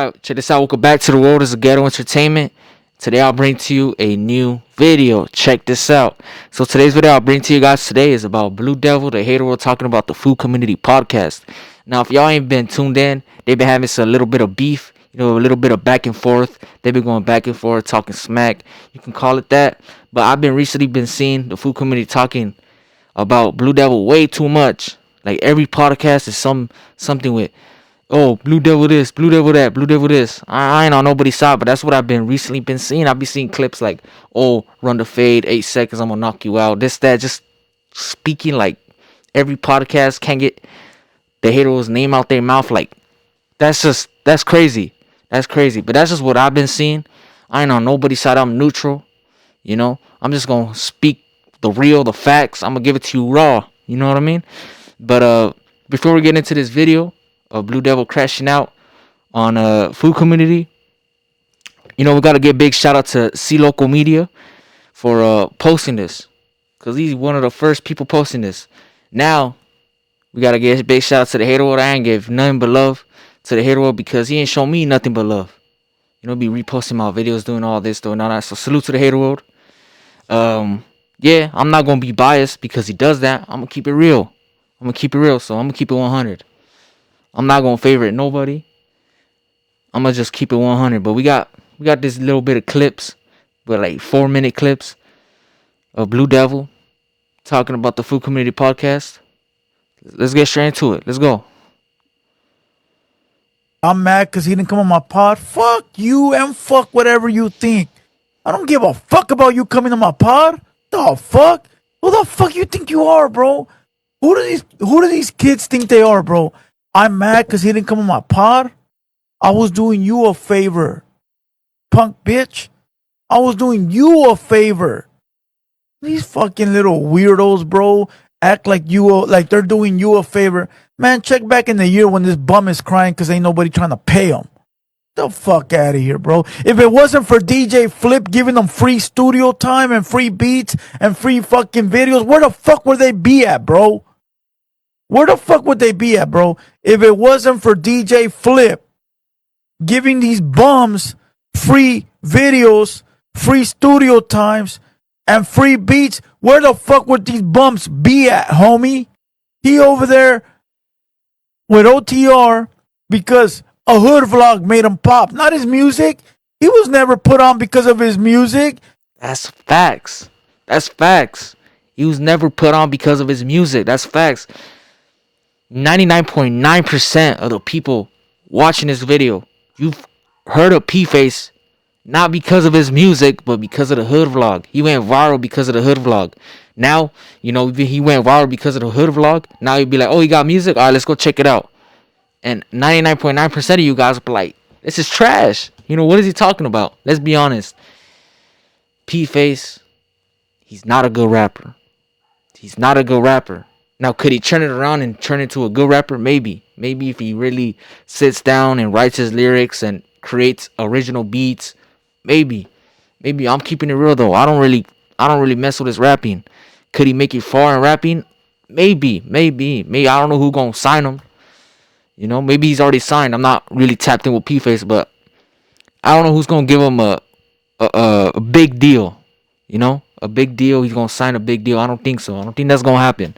out. Check this out. Welcome back to the world as a ghetto entertainment. Today I'll bring to you a new video. Check this out. So today's video I'll bring to you guys today is about Blue Devil, the hater world, talking about the Food Community podcast. Now, if y'all ain't been tuned in, they've been having a little bit of beef, a little bit of back and forth. They've been going back and forth, talking smack. You can call it that. But I've been recently been seeing the Food Community talking about Blue Devil way too much. Like every podcast is something with, oh, Blue Devil this, Blue Devil that, Blue Devil this. I ain't on nobody's side, but that's what I've been recently been seeing. I've been seeing clips like, oh, run the fade, 8 seconds, I'm gonna knock you out. This, that, just speaking like every podcast can't get the hater's name out their mouth. Like, that's crazy. That's crazy. But that's just what I've been seeing. I ain't on nobody's side. I'm neutral. I'm just gonna speak the real, the facts. I'm gonna give it to you raw. You know what I mean? But before we get into this video of Blue Devil crashing out on Food Community, we gotta give a big shout out to C Local Media for posting this, cause he's one of the first people posting this. Now we gotta give a big shout out to the hater world. I ain't give nothing but love to the hater world because he ain't show me nothing but love. Be reposting my videos, doing all this, doing all that. So salute to the hater world. Yeah, I'm not gonna be biased because he does that. I'm gonna keep it real. So I'm gonna keep it 100. I'm not gonna favorite nobody. I'm gonna just keep it 100. But we got this little bit of clips, but like 4-minute clips of Blue Devil talking about the Food Community podcast. Let's get straight into it. Let's go. I'm mad because he didn't come on my pod. Fuck you and fuck whatever you think. I don't give a fuck about you coming on my pod. The fuck? Who the fuck you think you are, bro? Who do these kids think they are, bro? I'm mad because he didn't come on my pod. I was doing you a favor, punk bitch. I was doing you a favor. These fucking little weirdos, bro, act like like they're doing you a favor. Man, check back in the year when this bum is crying because ain't nobody trying to pay him. The fuck out of here, bro. If it wasn't for DJ Flip giving them free studio time and free beats and free fucking videos, where the fuck would they be at, bro? Where the fuck would they be at, bro? If it wasn't for DJ Flip giving these bums free videos, free studio times, and free beats, where the fuck would these bums be at, homie? He over there with OTR because a hood vlog made him pop, not his music. He was never put on because of his music. That's facts. He was never put on because of his music. That's facts. 99.9% of the people watching this video, you've heard of Pface not because of his music, but because of the hood vlog. He went viral because of the hood vlog. Now, he went viral because of the hood vlog. Now you'd be like, oh, he got music? All right, let's go check it out. And 99.9% of you guys will be like, this is trash. What is he talking about? Let's be honest. Pface, he's not a good rapper. Now, could he turn it around and turn into a good rapper? Maybe. Maybe if he really sits down and writes his lyrics and creates original beats. Maybe. I'm keeping it real though. I don't really mess with his rapping. Could he make it far in rapping? Maybe. I don't know who gonna sign him. Maybe he's already signed. I'm not really tapped in with Pface, but I don't know who's gonna give him a big deal. A big deal. He's gonna sign a big deal. I don't think so. I don't think that's gonna happen.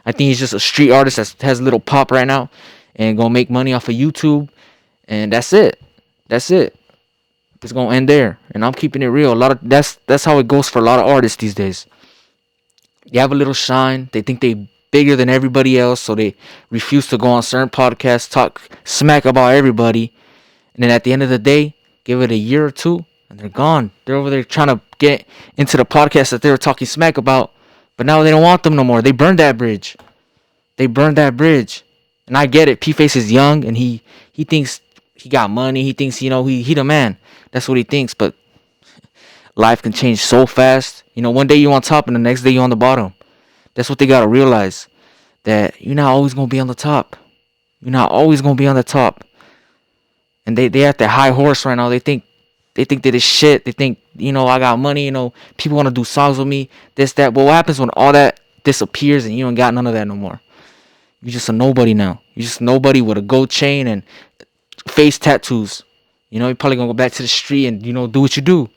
I think he's just a street artist that has a little pop right now and gonna make money off of YouTube, and that's it. It's gonna end there, and I'm keeping it real. That's how it goes for a lot of artists these days. They have a little shine. They think they bigger than everybody else, so they refuse to go on certain podcasts, talk smack about everybody, and then at the end of the day, give it a year or two, and they're gone. They're over there trying to get into the podcast that they were talking smack about, but now they don't want them no more. They burned that bridge. And I get it. Pface is young, and he thinks he got money. He thinks he the man. That's what he thinks, but life can change so fast. One day you're on top, and the next day you're on the bottom. That's what they gotta realize. That you're not always gonna be on the top. And they at their high horse right now. They think that it's shit. They think, I got money, people wanna do songs with me, this, that. But what happens when all that disappears and you ain't got none of that no more? You're just a nobody now. You're just nobody with a gold chain and face tattoos. You know, you're probably gonna go back to the street and, you know, do what you do.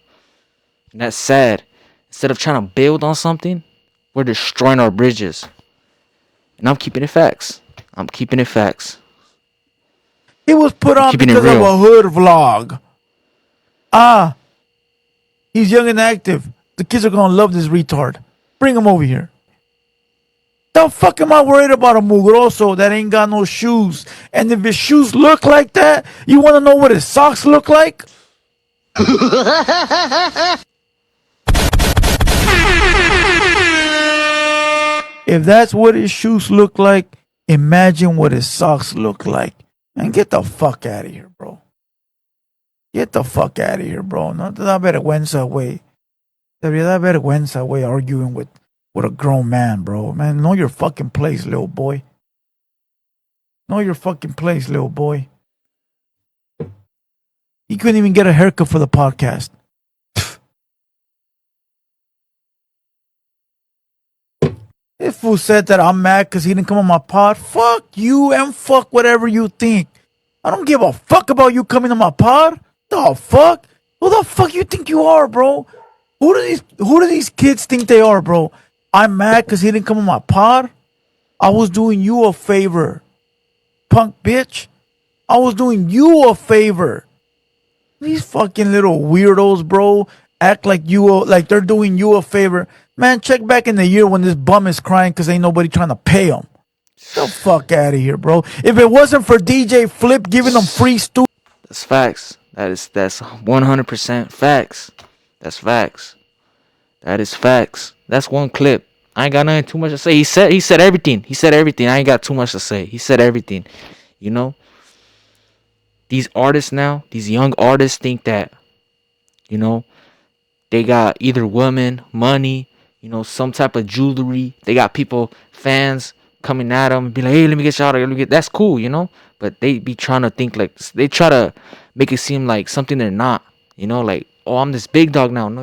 And that's sad. Instead of trying to build on something, we're destroying our bridges. And I'm keeping it facts. I'm keeping it facts. It was put I'm on keeping it because of real. a hood vlog. Ah, he's young and active. The kids are gonna love this retard. Bring him over here. The fuck am I worried about a mugroso that ain't got no shoes? And if his shoes look like that, you wanna know what his socks look like? If that's what his shoes look like, imagine what his socks look like. And get the fuck out of here, bro. Get the fuck out of here, bro. No te da vergüenza, güey. Debería dar vergüenza, güey, arguing with a grown man, bro. Man, know your fucking place, little boy. Know your fucking place, little boy. He couldn't even get a haircut for the podcast. This fool said that I'm mad because he didn't come on my pod. Fuck you and fuck whatever you think. I don't give a fuck about you coming on my pod. The fuck? Who the fuck you think you are, bro? Who do these kids think they are, bro? I'm mad because he didn't come on my pod. I was doing you a favor, punk bitch. I was doing you a favor. These fucking little weirdos, bro, act like like they're doing you a favor. Man, check back in the year when this bum is crying because ain't nobody trying to pay him. The fuck out of here, bro. If it wasn't for DJ Flip giving them free stuff. That's facts. That's 100% facts. That's facts. That is facts. That's one clip. I ain't got nothing too much to say. He said everything. He said everything. I ain't got too much to say. He said everything. You know? These artists now, these young artists think that, you know, they got either women, money, you know, some type of jewelry. They got people, fans coming at them and be like, hey, let me get you out of here. That's cool, you know? But they be trying to think like, they try to make it seem like something they're not. You know, like, oh, I'm this big dog now. No,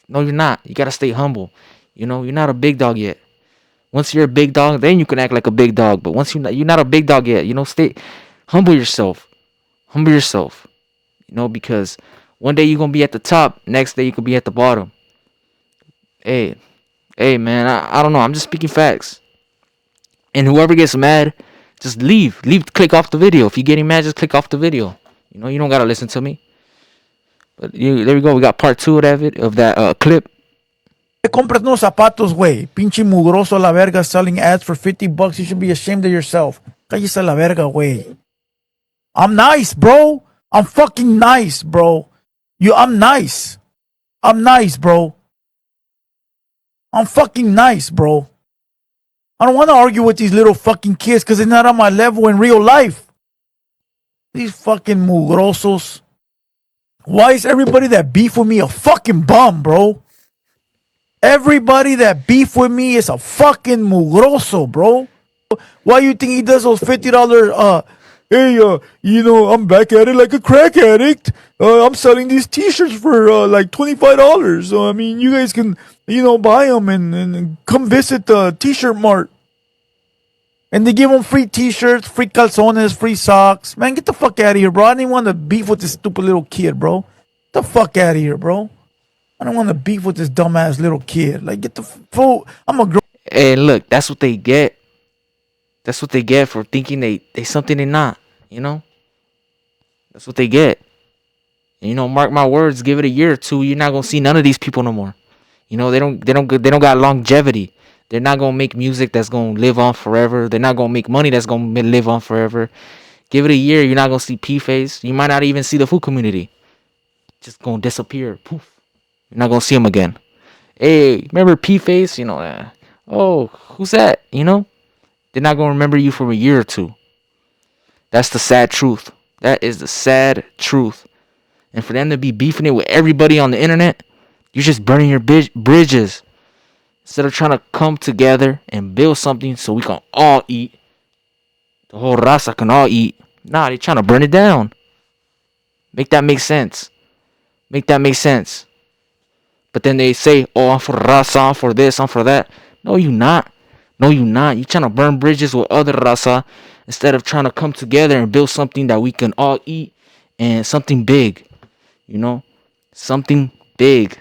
no, you're not. You got to stay humble. You know, you're not a big dog yet. Once you're a big dog, then you can act like a big dog. But once you're not a big dog yet, you know, humble yourself. Humble yourself. You know, because one day you're going to be at the top. Next day you could be at the bottom. Hey, man, I don't know. I'm just speaking facts. And whoever gets mad, just leave. Click off the video. If you're getting mad, just click off the video. You know, you don't got to listen to me. But there we go. We got part 2 of that clip. Compras unos zapatos, güey. Pinche mugroso la verga selling ads for $50. You should be ashamed of yourself. Cállese la verga, güey. I'm nice, bro. I'm fucking nice, bro. I'm nice. I'm nice, bro. I'm fucking nice, bro. I don't want to argue with these little fucking kids because they're not on my level in real life. These fucking mugrosos. Why is everybody that beef with me a fucking bum, bro? Everybody that beef with me is a fucking mugroso, bro. Why you think he does those $50, hey, you know, I'm back at it like a crack addict. I'm selling these t-shirts for like $25. I mean, you guys can, you know, buy them and come visit the t-shirt mart. And they give them free t-shirts, free calzones, free socks. Man, get the fuck out of here, bro. I didn't want to beef with this stupid little kid, bro. Get the fuck out of here, bro. I don't want to beef with this dumbass little kid. Like, get the fool. I'm a girl. Hey, look, that's what they get. That's what they get for thinking they something they're not. You know, that's what they get. And, you know, mark my words. Give it a year or two, you're not gonna see none of these people no more. You know, they don't got longevity. They're not gonna make music that's gonna live on forever. They're not gonna make money that's gonna live on forever. Give it a year, you're not gonna see Pface. You might not even see the Foo community. Just gonna disappear. Poof. You're not gonna see him again. Hey, remember Pface? You know, oh, who's that? You know, they're not gonna remember you for a year or two. That's the sad truth. That is the sad truth. And for them to be beefing it with everybody on the internet, you're just burning your bridges. Instead of trying to come together and build something so we can all eat, the whole raza can all eat. Nah, they're trying to burn it down. Make that make sense. Make that make sense. But then they say, oh, I'm for raza, I'm for this, I'm for that. No, you not. No, you not. You trying to burn bridges with other raza instead of trying to come together and build something that we can all eat and something big, you know, something big.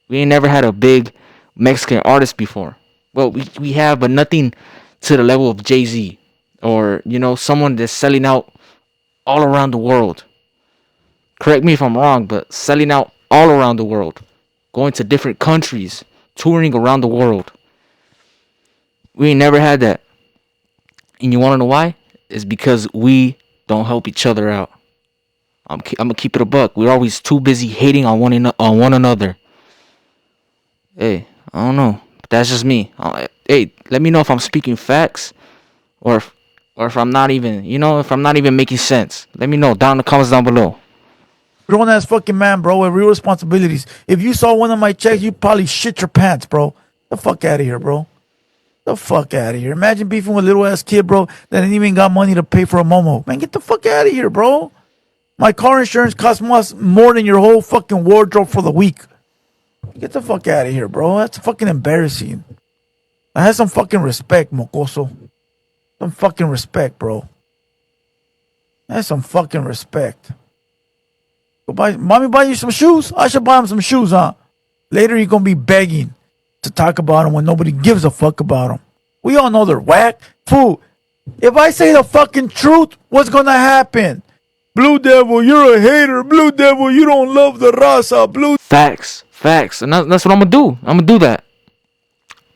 We ain't never had a big Mexican artist before. Well, we have, but nothing to the level of Jay-Z, or someone that's selling out all around the world. Correct me if I'm wrong, but selling out all around the world, going to different countries, touring around the world. We ain't never had that. And you want to know why? It's because we don't help each other out. I'm gonna keep it a buck. We're always too busy hating on one another. Hey, I don't know. That's just me. Hey, let me know if I'm speaking facts, or if I'm not even, if I'm not even making sense. Let me know down in the comments down below. Grown ass fucking man, bro, with real responsibilities. If you saw one of my checks, you probably shit your pants, bro. The fuck out of here, bro. The fuck out of here. Imagine beefing with a little ass kid, bro, that ain't even got money to pay for a Momo. Man, get the fuck out of here, bro. My car insurance costs more than your whole fucking wardrobe for the week. Get the fuck out of here, bro. That's fucking embarrassing. I have some fucking respect, mocoso. Some fucking respect, bro. I have some fucking respect. Go mommy buy you some shoes? I should buy him some shoes, huh? Later you're gonna be begging to talk about them when nobody gives a fuck about them. We all know they're whack. Fool, if I say the fucking truth, what's gonna happen? Blue Devil, you're a hater. Blue Devil, you don't love the raza. Facts, and that's what I'm gonna do. I'm gonna do that.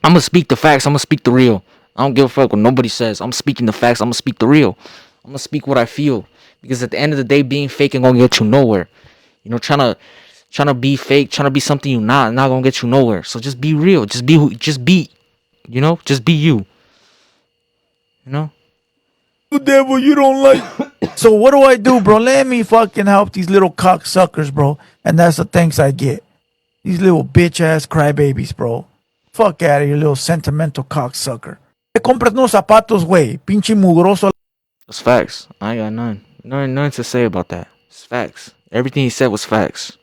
I'm gonna speak the facts. I'm gonna speak the real. I don't give a fuck what nobody says. I'm speaking the facts. I'm gonna speak the real. I'm gonna speak what I feel. Because at the end of the day, being fake ain't gonna get you nowhere. Trying to be fake, trying to be something you're not gonna get you nowhere. So just be real. Just be. Just be you. You know. Devil, you don't like. So what do I do, bro? Let me fucking help these little cocksuckers, bro. And that's the thanks I get. These little bitch ass crybabies, bro. Fuck out of here, little sentimental cocksucker. Te compras unos zapatos, güey. Pinche mugroso. It's facts. I ain't got nothing to say about that. It's facts. Everything he said was facts.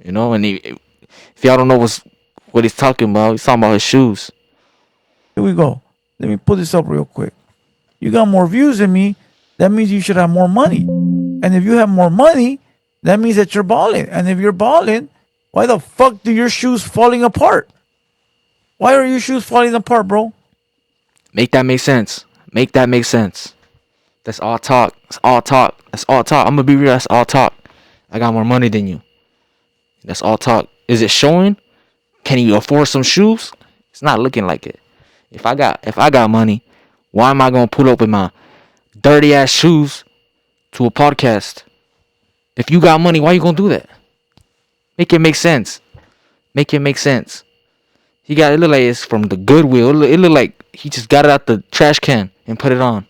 And if y'all don't know what he's talking about his shoes. Here we go. Let me put this up real quick. You got more views than me. That means you should have more money. And if you have more money, that means that you're balling. And if you're balling, why the fuck do your shoes falling apart? Why are your shoes falling apart, bro? Make that make sense. Make that make sense. That's all talk. That's all talk. That's all talk. I'm gonna be real. That's all talk. I got more money than you. That's all talk. Is it showing? Can you afford some shoes? It's not looking like it. If I got money, why am I gonna pull up with my dirty ass shoes to a podcast? If you got money, why you gonna do that? Make it make sense. Make it make sense. It look like it's from the Goodwill. It look like he just got it out the trash can and put it on.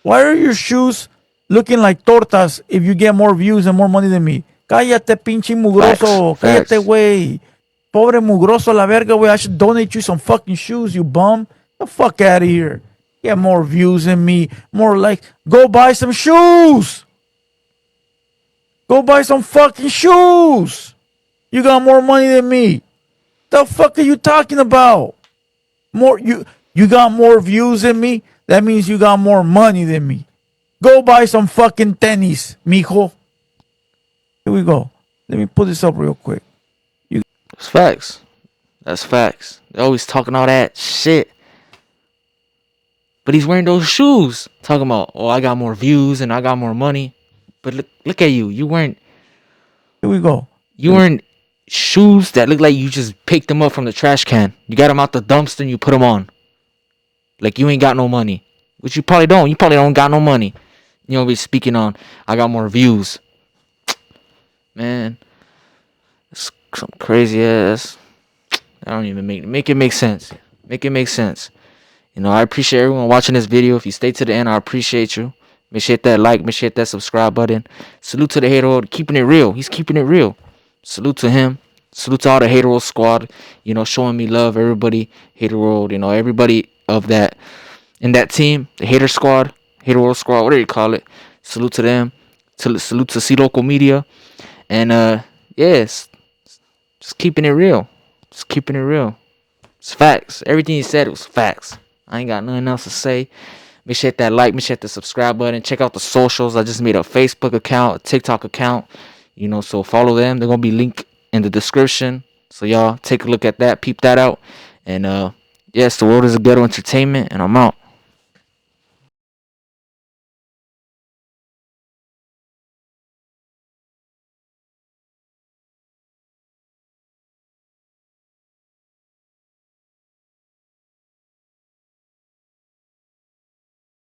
Why are your shoes looking like tortas if you get more views and more money than me? Cállate, pinche mugroso. Facts. Cállate, güey. Pobre mugroso la verga, güey. I should donate you some fucking shoes, you bum. The fuck out of here. Get more views than me. More like, go buy some shoes. Go buy some fucking shoes. You got more money than me. The fuck are you talking about? You got more views than me? That means you got more money than me. Go buy some fucking tennis, mijo. Here we go. Let me put this up real quick. It's facts. That's facts. They're always talking all that shit. But he's wearing those shoes. Talking about, oh, I got more views and I got more money. But look at you. Here we go. You wearing shoes that look like you just picked them up from the trash can. You got them out the dumpster and you put them on. Like you ain't got no money. Which you probably don't. You probably don't got no money. You don't be speaking on, I got more views. Man. It's some crazy ass. I don't even make it make sense. Make it make sense. I appreciate everyone watching this video. If you stay to the end, I appreciate you. Make sure you hit that like. Make sure you hit that subscribe button. Salute to the Hater World. Keeping it real. He's keeping it real. Salute to him. Salute to all the Hater World squad. Showing me love. Everybody. Hater World. Everybody of that. In that team. The Hater Squad. Hater World Squad. Whatever you call it. Salute to them. Salute to C Local Media. And, yes. Just keeping it real. Just keeping it real. It's facts. Everything he said was facts. I ain't got nothing else to say. Make sure hit that like, make sure hit the subscribe button. Check out the socials. I just made a Facebook account, a TikTok account. So follow them. They're gonna be linked in the description. So y'all take a look at that, peep that out. And yes, the world is a ghetto entertainment, and I'm out.